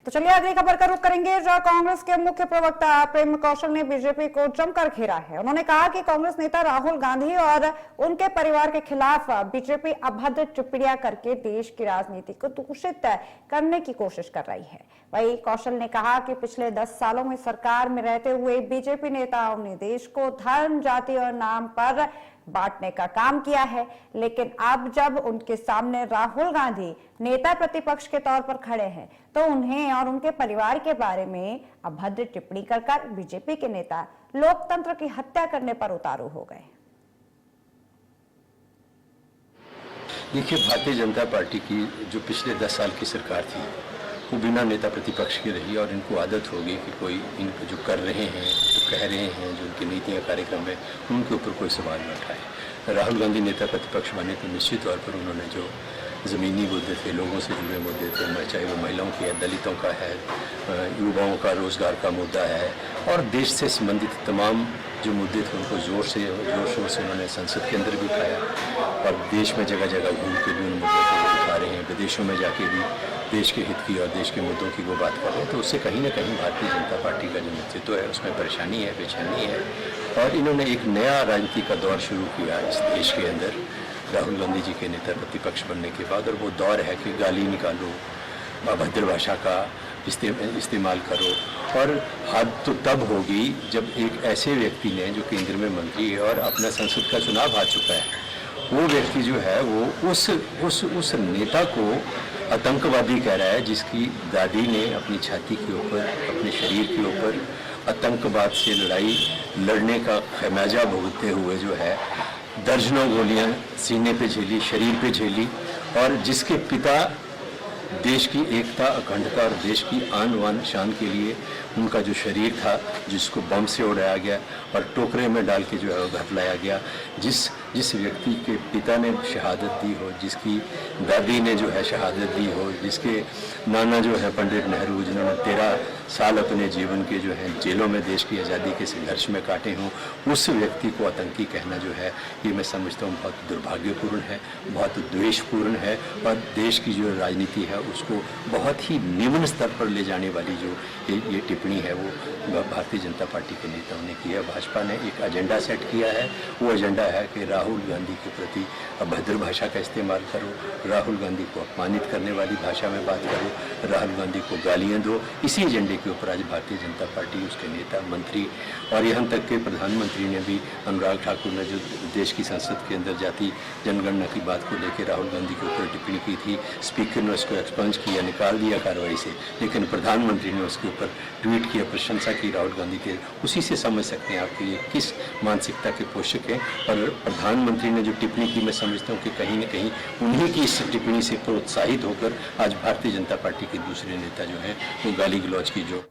तो चलिए अगली खबर का रुख करेंगे, जहां कांग्रेस के मुख्य प्रवक्ता प्रेम कौशल ने बीजेपी को जमकर घेरा है। उन्होंने कहा कि कांग्रेस नेता राहुल गांधी और उनके परिवार के खिलाफ बीजेपी अभद्र टिप्पणियां करके देश की राजनीति को दूषित करने की कोशिश कर रही है। वहीं कौशल ने कहा कि पिछले 10 सालों में सरकार में रहते हुए बीजेपी नेताओं ने देश को धर्म, जाति और नाम पर बांटने का काम किया है, लेकिन अब जब उनके सामने राहुल गांधी नेता प्रतिपक्ष के तौर पर खड़े हैं तो उन्हें और उनके परिवार के बारे में अभद्र टिप्पणी कर बीजेपी के नेता लोकतंत्र की हत्या करने पर उतारू हो गए। देखिए, भारतीय जनता पार्टी की जो पिछले 10 साल की सरकार थी वो बिना नेता प्रतिपक्ष की रही और इनको आदत होगी कि कोई इनको जो कर रहे हैं, जो कह रहे हैं, जो उनकी नीतियाँ कार्यक्रम है उनके ऊपर कोई सवाल न उठाए। राहुल गांधी नेता प्रतिपक्ष बने तो निश्चित तौर पर उन्होंने जो ज़मीनी मुद्दे थे, लोगों से जुड़े मुद्दे थे, चाहे वो महिलाओं की है, दलितों का है, युवाओं का रोज़गार का मुद्दा है और देश से संबंधित तमाम जो मुद्दे थे उनको जोर शोर से उन्होंने संसद के अंदर भी उठाया और देश में जगह जगह घूम के भी उन मुद्दों को उठा रहे हैं। विदेशों में जाके भी देश के हित की और देश के मुद्दों की वो बात कर रहे हैं। तो उससे कहीं ना कहीं भारतीय जनता पार्टी का जो नेतृत्व है उसमें परेशानी है, बेचैनी है और इन्होंने एक नया राजनीति का दौर शुरू किया इस देश के अंदर राहुल गांधी जी के नेता प्रतिपक्ष बनने के बाद। और वो दौर है कि गाली निकालो, अभद्र भाषा का इस्तेमाल करो और हद तो तब होगी जब एक ऐसे व्यक्ति ने जो केंद्र में मंत्री है और अपना संसद का चुनाव हार चुका है, वो व्यक्ति जो है वो उस नेता को आतंकवादी कह रहा है जिसकी दादी ने अपनी छाती के ऊपर, अपने शरीर के ऊपर आतंकवाद से लड़ाई लड़ने का खमियाजा भुगतते हुए जो है दर्जनों गोलियां सीने पे झेली, शरीर पे झेली और जिसके पिता देश की एकता, अखंडता और देश की आन बान शान के लिए उनका जो शरीर था जिसको बम से उड़ाया गया और टोकरे में डाल के जो है वो घर लाया गया, जिस व्यक्ति के पिता ने शहादत दी हो, जिसकी दादी ने जो है शहादत दी हो, जिसके नाना जो है पंडित नेहरू जिन्होंने 13 साल अपने जीवन के जो है जेलों में देश की आज़ादी के संघर्ष में काटे हों, उस व्यक्ति को आतंकी कहना जो है ये मैं समझता हूँ बहुत दुर्भाग्यपूर्ण है, बहुत द्वेषपूर्ण है और देश की जो राजनीति है उसको बहुत ही निम्न स्तर पर ले जाने वाली जो ये टिप्पणी है वो भारतीय जनता पार्टी के नेताओं ने की है। भाजपा ने एक एजेंडा सेट किया है, वो एजेंडा है कि राहुल गांधी के प्रति अभद्र भाषा का इस्तेमाल करो, राहुल गांधी को अपमानित करने वाली भाषा में बात करो, राहुल गांधी को गालियाँ दो। इसी एजेंडे के ऊपर आज भारतीय जनता पार्टी, उसके नेता, मंत्री और यहाँ तक के प्रधानमंत्री ने भी, अनुराग ठाकुर ने जो देश की संसद के अंदर जाति जनगणना की बात को लेकर राहुल गांधी के ऊपर टिप्पणी की थी, स्पीकर ने उसको एक्सपंज किया, निकाल दिया कार्रवाई से, लेकिन प्रधानमंत्री ने उसके ऊपर ट्वीट किया, प्रशंसा की राहुल गांधी के। उसी से समझ सकते हैं आपके ये किस मानसिकता के पोषक हैं। और प्रधानमंत्री ने जो टिप्पणी की मैं समझता हूँ कि कहीं न कहीं उन्हीं की इस टिप्पणी से प्रोत्साहित होकर आज भारतीय जनता पार्टी के दूसरे नेता जो हैं वो गाली गलौज की जो